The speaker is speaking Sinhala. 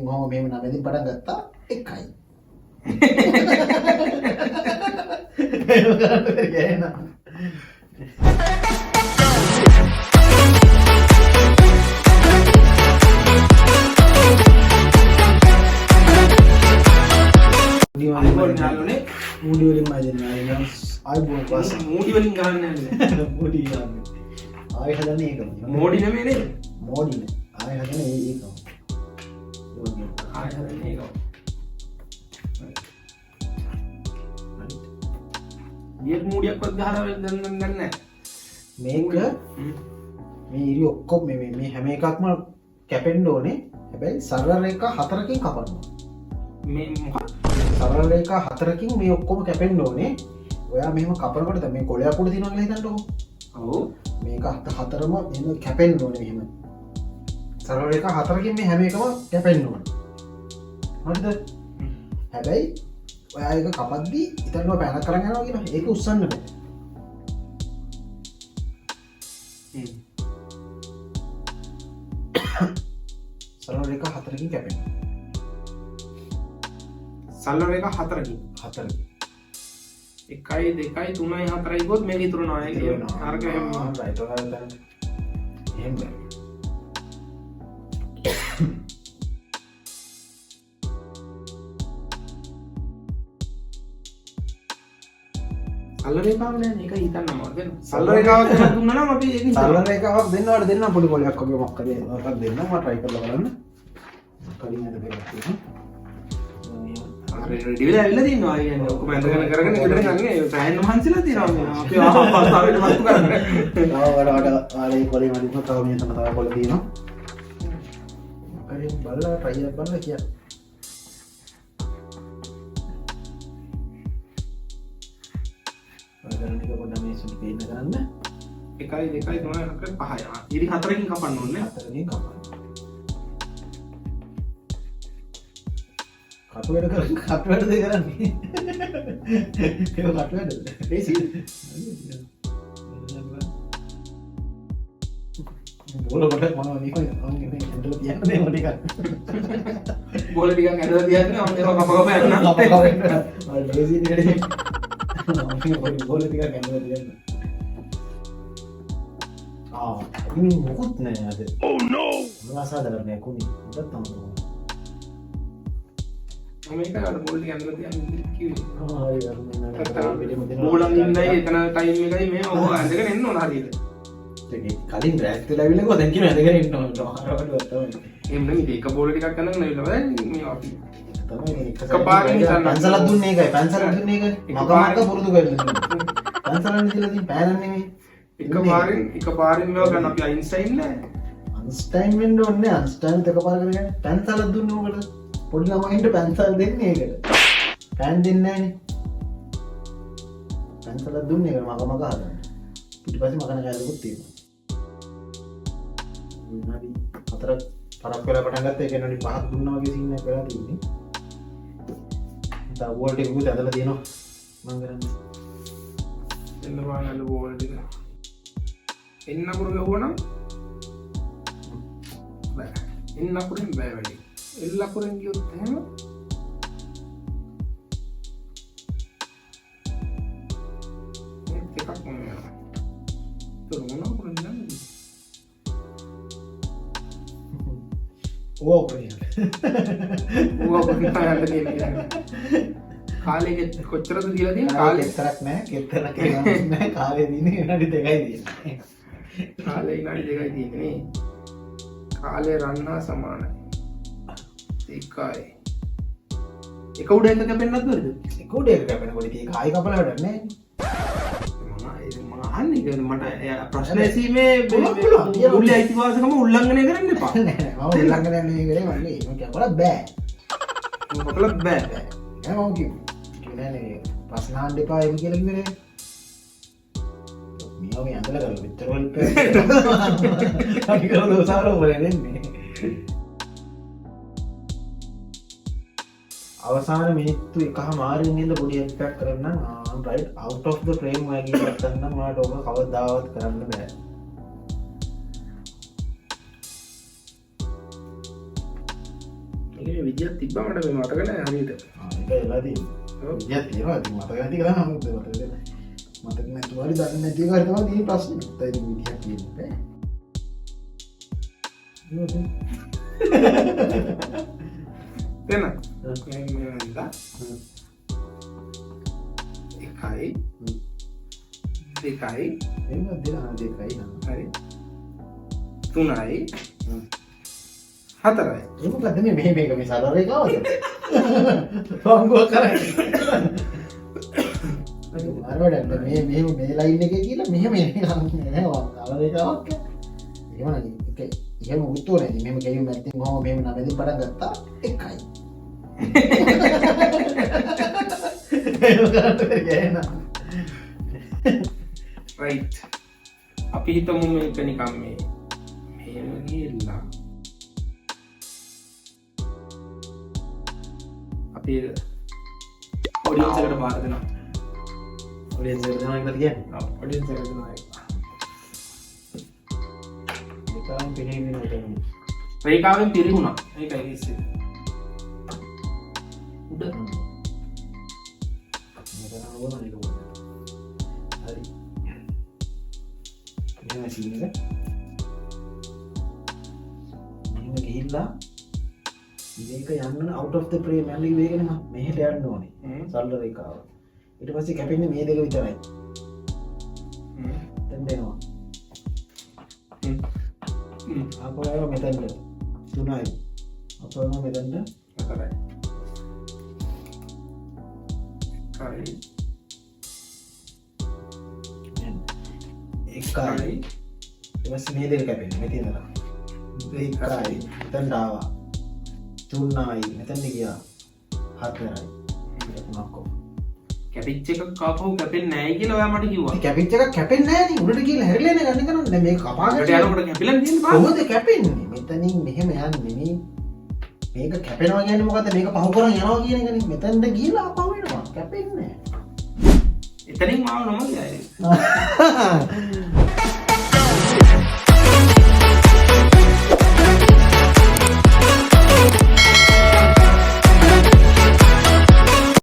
මම මෙහෙම නමෙන් පටන් ගත්තා 1යි. ඒක කරන්න ගෑනා. मूडी वलिंग माजन आय बोल पास मूडी वलिंग ගහන්නේ නැහැ मूडी ගන්න ආය හදන්නේ ඒකම මෝඩි නෙමෙයි නේද මෝඩි නේ ආය හදන්නේ ඒකම ආය හදන්නේ ඒකම ඊයත් මූඩියක්වත් ගහලා දැන් නැහැ මේක මේ ඉරි ඔක්කොම මේ හැම එකක්ම කැපෙන්න ඕනේ හැබැයි සරල රේඛා 4කින් කපනවා මේ මොකක්ද සරල රේඛා 4කින් මේ ඔක්කොම කැපෙන්න ඕනේ. ඔයා මෙහෙම කපනකොට දැන් මේ කොළයක් උඩ තියෙනවා කියලා හිතන්නකෝ. ඔව්. මේක හතරම එහෙම කැපෙන්න ඕනේ මෙහෙම. සරල රේඛා 4කින් මේ හැම එකම කැපෙන්න ඕනේ. හරිද? හැබැයි ඔයා ඒක කපද්දී හිතන්නවා පැනක් කරන් යනවා කියලා. ඒක උස්සන්න බෑ. සරල රේඛා 4කින් කැපෙනවා. සරල රේඛා 4කින් 4කින් 1 2 3 4 ගොත් මේක ඉතුරුනවා ඒක අරක එහෙම රයිට් ඔයාලා එහෙම සරල රේඛාවක් නෑ මේක හිතන්නම දෙන්න සරල රේඛාවක් දෙන්න දුන්නා නම් අපි ඒකෙන් සරල රේඛාවක් දෙන්නවට දෙන්න පොඩි කොලයක් වගේ මොකක් කරේ මොකක්ද දෙන්න මම try කරලා බලන්න කලින් අද දෙයක් තියෙනවා රෙඩි වෙලා ඇවිල්ලා තින්නවා කියන්නේ ඔක්කොම ඇඳගෙන කරගෙන ගෙදර ගන්නේ සෑහෙන මහන්සිලා තියෙනවා මේ අපි ආපස්සාවට මතු කරන්නේ තව වඩාට ආලේ කොලේ මදින්න තව මේ තම තව කොල තියෙනවා කලින් බලලා try එකක් බලලා කියන්න ඔයගොල්ලෝ ටික පොඩ්ඩක් මේ සුළු පේන්න ගන්න 1 2 3 4 5 ඉරි 4කින් කපන්න ඕනේ 4කින් කපන්න කටුවැඩ කරන්නේ කටුවැඩද කරන්නේ ඒක කටුවැඩද ලේසි බෝල කොට මම මේක ඇඳලා තියන්නේ මොකද ටිකක් බෝල ටිකක් ඇඳලා තියන්නේ මම ඒක කප යන්න ලේසි ටිකනේ මම බෝල ටිකක් ඇඳලා තියන්න ඉතින් මොකුත් නෑ අද oh no මම අසාධාරණයක් උනේ උඩත් තමයි මේක අර බෝල් ටික ඇඳලා තියන්නේ කිව්වේ බෝලන් ඉන්නයි එතන ටයිම් එකයි මේ ඔය ඇඳගෙන එන්න ඕන හරියට කලින් රැක් වෙලා ඇවිල්ලා කොහොමද දැන් කියන ඇඳගෙන ඉන්න ඕන තමයි එහෙම නෙමෙයි ඒක බෝල ටිකක් අඳගෙන ඇවිල්ලා බලන්න මේ අපි තමයි එකපාරින් හිතන්න පැන්සලක් දුන්නේ ඒකයි පැන්සලක් දුන්නේ ඒකනේ මගමක පුරුදු කරලා පැන්සලක් දීලා තියෙන පෑනක් නෙමෙයි එකපාරින් මේවා ගන්න අපි අයින්ස්ටයින් නෑ අයින්ස්ටයින් වෙන්න ඕනේ අයින්ස්ටයින් එකපාර කරගෙන පැන්සලක් දුන්නේ මොකටද පොඩි ළමයින්ට පැන්සල් දෙන්නේ ඒකට පෑන් දෙන්නේ නැහනේ පැන්සලක් දුන්නේ ඒක මග හදන්න ඊට පස්සේ මගන කැලකුත් තියෙනවා විනාඩි 4ක් පරක් වෙලා පටන් ගත්තා ඒක විනාඩි 5ක් දුන්නා වගේ සීන් එකක් වෙලා තියෙන්නේ දැන් වෝල්ට් එකකුත් ඇදලා තියෙනවා මම කරන්නේ එන්න බලන්න බෝල් ටික එන්න අකුරු ගවුවනම් බෑ එන්න අකුරෙන් බෑ වැඩි එල් අකුරෙන් ගියොත් එහෙම මේක එකක් මොන වෙනවා මොන අකුරෙන් යන්නේ ඕක කියන්නේ කාලේ කොච්චරද දීලා තියෙන්නේ කාලේ විතරක් නෑ කෙතරක් නෑ කාලේ දිනේ විනාඩි 2යි තියෙන්නේ කාලේ විනාඩි 2යි තියෙන්නේ කාලේ රන්නා සමානයි එකයි එක උඩ එක කැපෙන්නත් බැරිද එක උඩ එක කැපෙනකොට ඒක ආයි කපලා වැඩක් නෑ මම අහන්නේ කියන්නේ මට ප්‍රශ්න ඇසීමේ මුල්‍ය අයිතිවාසිකම උල්ලංඝනය කරන්න එපා නෑ මම උල්ලංඝනය නෙවෙයි කරේ මන්නේ ඒක කපලා බෑ කපලා බෑ නෑ මම කිව්වේ නෑනේ ප්‍රශ්න අහන්න එපා එහෙම කියලා කිව්වේ නෑ මියෝ මේ අඳලා ගන්න විතර වලට අපි කරලා දෝසාරෝ වලේ නෙන්නේ අවසාන මිනිත්තු 1:00 ඉඳන් පොඩි එකක් කරන්න right out of the frame වගේ එකක් කරන්න මට ඕක කවදාවත් කරන්න බෑ මේකේ විදියක් තිබ්බා මට මේ මතක නැහැ හරියට. ඒක එලා තියෙනවා. විදියක් තියෙනවා. ඉතින් මතක නැති කරා නම් මතක නැතුව හරි දන්නේ නැති එක හරි තමයි තියෙන ප්‍රශ්නේ. ඒත් විදියක් තියෙන්නේ. එන්න. මේ නේද? එකයි දෙකයි එහෙම දෙකයි නේද? හරි 3යි 4යි. ඒ මොකද්ද මේ මේක මේ සරල රේඛාවද? පංගුව කරන්නේ. අරවඩ මේ ලයින් එකේ කියලා මෙහෙම එන්නේ නෑ සරල රේඛාවක්. එහෙම නැති. ඒක එහෙම උත්තර නැති. මෙහෙම ගෙයුම් නැත්නම් කොහොම මෙහෙම නමෙන් පටන් ගත්තා එකයි. ඒක කරන්නේ ගෑනා. right අපි හිතමු මේක නිකන් මේ මෙහෙම ගිහිල්ලා අපි ඔඩියන්ස් එකට බාර දෙනවා. ඔඩියන්ස් එකට දෙනවා කියලා කියන්නේ. ඔඩියන්ස් එකට දෙනවා. ඒකම පිළිගන්නේ නැහැ. රේඛාවෙන් පිරිහුණා. ඒකයි කිව්වේ. උඩ මෙතන ඕන එක ඕන. හරි. මෙහෙම සීන් එක. මෙහෙම ගිහිල්ලා මේක යන්න out of the frame යන්නේ වේගනේ මම මෙහෙට යන්න ඕනේ. සරල රේඛාව. ඊට පස්සේ කැපෙන්නේ මේ දෙක විතරයි. දැන් දෙනවා. අපෝ මෙතනද 3යි. අපෝ මෙතනද 4යි. හරි. එකයි. ඊට පස්සේ මේ දෙක කැපෙන්නේ මෙතන ඉඳලා. දෙකයි. එතනට ආවා. 3යි. මෙතනට ගියා. 4යි. මොනක්කෝ. කැපිච් එකක් කාපහු කැපෙන්නේ නැහැ කියලා ඔයා මට කිව්වා. ඉතින් කැපිච් එකක් කැපෙන්නේ නැහැ නේ. උඩට ගිහලා හැරිලා නේ ගන්න කරන්නේ. දැන් මේක කපාගෙන උඩට යනකොට කැපිලා තියෙන්නේ බා. කොහොමද කැපෙන්නේ? මෙතනින් මෙහෙම යන්නේ නේ. මේක කැපෙනවා කියන්නේ මොකද්ද? මේක පහු කරන් යනවා කියන එකනේ. මෙතනට ගිහලා අපහු වෙනවා. කැපෙන්නේ නැහැ. එතනින් මාව නම ගියා.